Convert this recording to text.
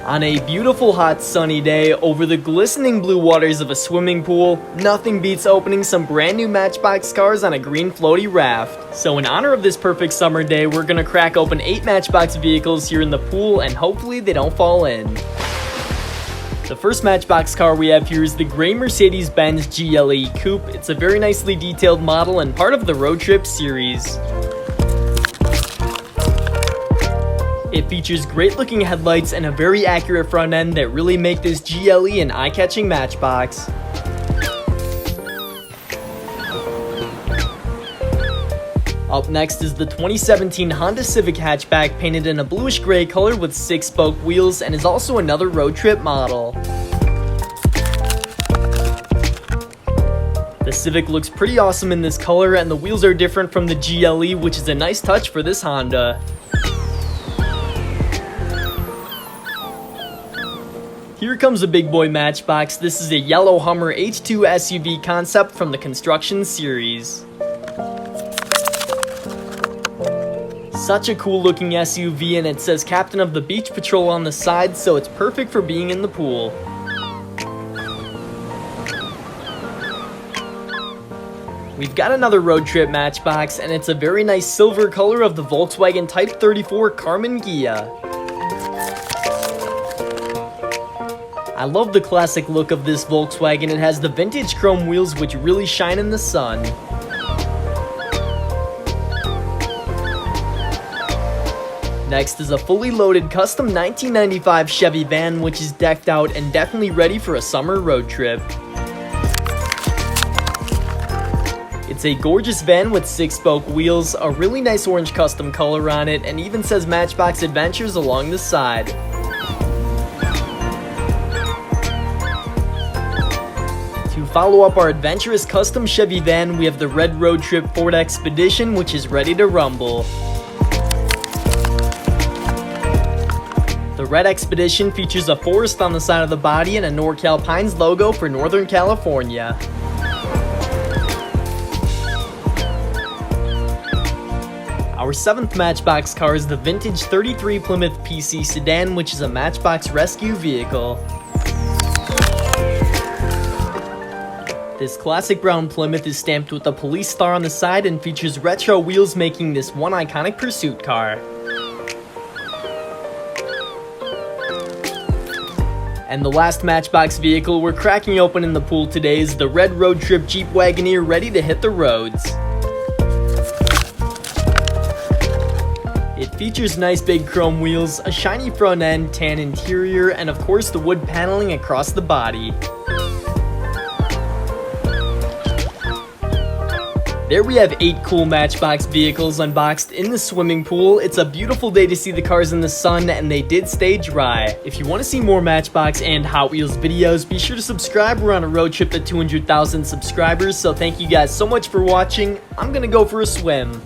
On a beautiful hot sunny day over the glistening blue waters of a swimming pool, nothing beats opening some brand new Matchbox cars on a green floaty raft. So in honor of this perfect summer day, we're gonna crack open 8 Matchbox vehicles here in the pool and hopefully they don't fall in. The first Matchbox car we have here is the gray Mercedes-Benz GLA Coupe. It's a very nicely detailed model and part of the road trip series. It features great looking headlights and a very accurate front end that really make this GLE an eye-catching Matchbox. Up next is the 2017 Honda Civic hatchback, painted in a bluish gray color with 6-spoke wheels, and is also another road trip model. The Civic looks pretty awesome in this color, and the wheels are different from the GLE, which is a nice touch for this Honda. Here comes a big boy Matchbox. This is a yellow Hummer H2 SUV concept from the Construction series. Such a cool looking SUV, and it says Captain of the Beach Patrol on the side, so it's perfect for being in the pool. We've got another road trip Matchbox, and it's a very nice silver color of the Volkswagen Type 34 Carmen Ghia. I love the classic look of this Volkswagen. It has the vintage chrome wheels which really shine in the sun. Next is a fully loaded custom 1995 Chevy van which is decked out and definitely ready for a summer road trip. It's a gorgeous van with 6-spoke wheels, a really nice orange custom color on it, and even says Matchbox Adventures along the side. To follow up our adventurous custom Chevy van, we have the red road trip Ford Expedition, which is ready to rumble. The red Expedition features a forest on the side of the body and a NorCal Pines logo for Northern California. Our 7th Matchbox car is the vintage 33 Plymouth PC Sedan, which is a Matchbox rescue vehicle. This classic brown Plymouth is stamped with a police star on the side and features retro wheels, making this one iconic pursuit car. And the last Matchbox vehicle we're cracking open in the pool today is the red road trip Jeep Wagoneer, ready to hit the roads. It features nice big chrome wheels, a shiny front end, tan interior, and of course the wood paneling across the body. There we have 8 cool Matchbox vehicles unboxed in the swimming pool. It's a beautiful day to see the cars in the sun, and they did stay dry. If you want to see more Matchbox and Hot Wheels videos, be sure to subscribe. We're on a road trip to 200,000 subscribers, so thank you guys so much for watching. I'm gonna go for a swim.